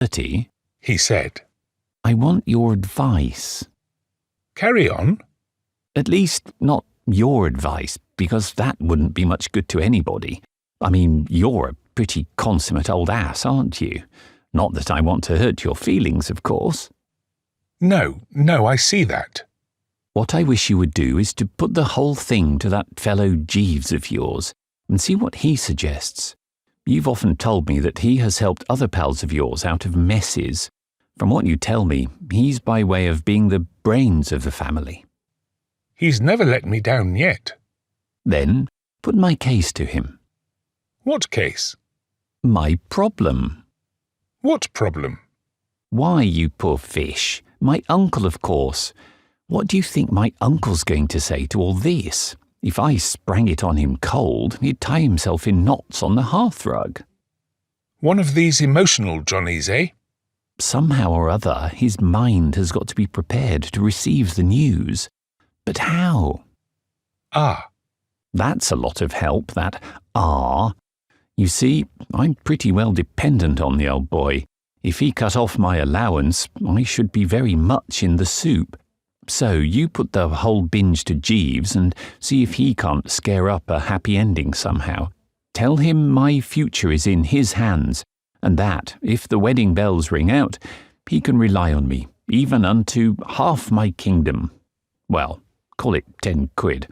Bertie, he said. I want your advice. Carry on. At least not your advice, because that wouldn't be much good to anybody. I mean, you're a pretty consummate old ass, aren't you? Not that I want to hurt your feelings, of course. No, I see that. What I wish you would do is to put the whole thing to that fellow Jeeves of yours and see what he suggests. You've often told me that he has helped other pals of yours out of messes. From what you tell me, he's by way of being the brains of the family. He's never let me down yet. Then put my case to him. What case? My problem. What problem? Why, you poor fish. My uncle, of course. What do you think my uncle's going to say to all this? If I sprang it on him cold, he'd tie himself in knots on the hearthrug. One of these emotional Johnnies, eh? Somehow or other, his mind has got to be prepared to receive the news. But how? That's a lot of help, that You see, I'm pretty well dependent on the old boy. If he cut off my allowance, I should be very much in the soup. So you put the whole binge to Jeeves and see if he can't scare up a happy ending somehow. Tell him my future is in his hands, and that, if the wedding bells ring out, he can rely on me, even unto half my kingdom. Well, call it 10 quid.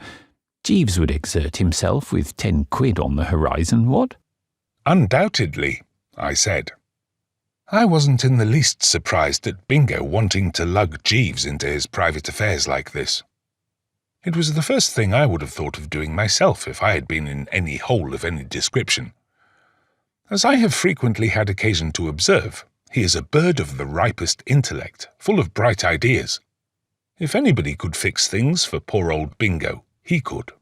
Jeeves would exert himself with 10 quid on the horizon, what? Undoubtedly, I said. I wasn't in the least surprised at Bingo wanting to lug Jeeves into his private affairs like this. It was the first thing I would have thought of doing myself if I had been in any hole of any description. As I have frequently had occasion to observe, he is a bird of the ripest intellect, full of bright ideas. If anybody could fix things for poor old Bingo, he could.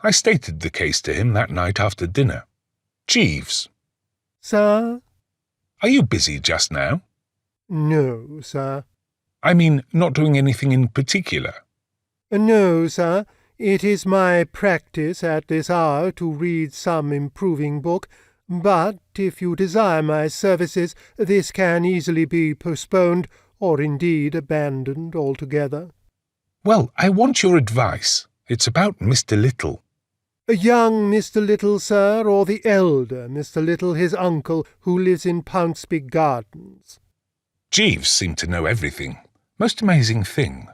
I stated the case to him that night after dinner. Jeeves. Sir? Are you busy just now? No, sir. I mean, not doing anything in particular? No, sir. It is my practice at this hour to read some improving book, but if you desire my services, this can easily be postponed, or indeed abandoned altogether. Well, I want your advice. It's about Mr. Little. Young Mr. Little, sir, or the elder Mr. Little, his uncle, who lives in Pounceby Gardens? Jeeves seemed to know everything. Most amazing thing.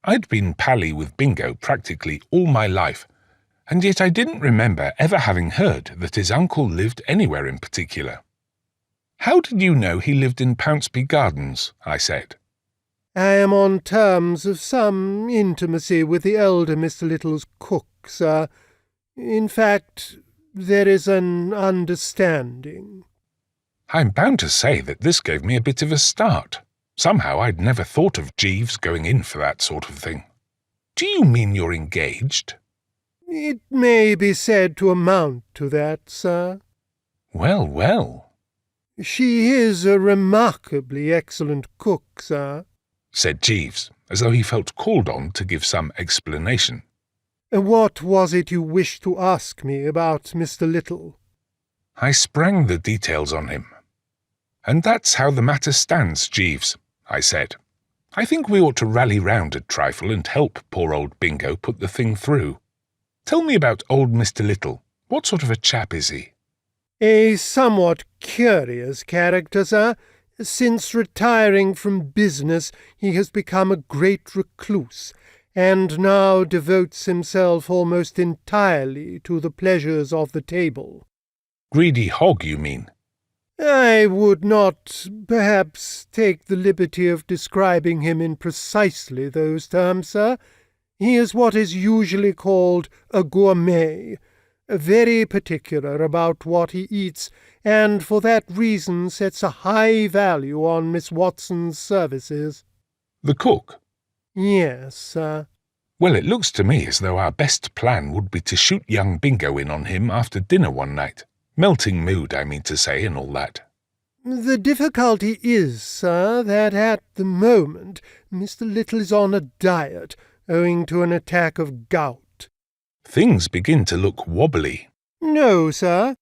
I'd been pally with Bingo practically all my life, and yet I didn't remember ever having heard that his uncle lived anywhere in particular. How did you know he lived in Pounceby Gardens? I said. I am on terms of some intimacy with the elder Mr. Little's cook, sir. In fact, there is an understanding. I'm bound to say that this gave me a bit of a start. Somehow I'd never thought of Jeeves going in for that sort of thing. Do you mean you're engaged? It may be said to amount to that, sir. Well, well. She is a remarkably excellent cook, sir, said Jeeves, as though he felt called on to give some explanation. What was it you wished to ask me about Mr. Little? I sprang the details on him. And that's how the matter stands, Jeeves, I said. I think we ought to rally round a trifle and help poor old Bingo put the thing through. Tell me about old Mr. Little. What sort of a chap is he? A somewhat curious character, sir. Since retiring from business, he has become a great recluse, and now devotes himself almost entirely to the pleasures of the table. Greedy hog, you mean? I would not, perhaps, take the liberty of describing him in precisely those terms, sir. He is what is usually called a gourmet, very particular about what he eats, and for that reason sets a high value on Miss Watson's services. The cook? Yes, sir. Well, it looks to me as though our best plan would be to shoot young Bingo in on him after dinner one night. Melting mood, I mean to say, and all that. The difficulty is, sir, that at the moment Mr. Little is on a diet, owing to an attack of gout. Things begin to look wobbly. No, sir.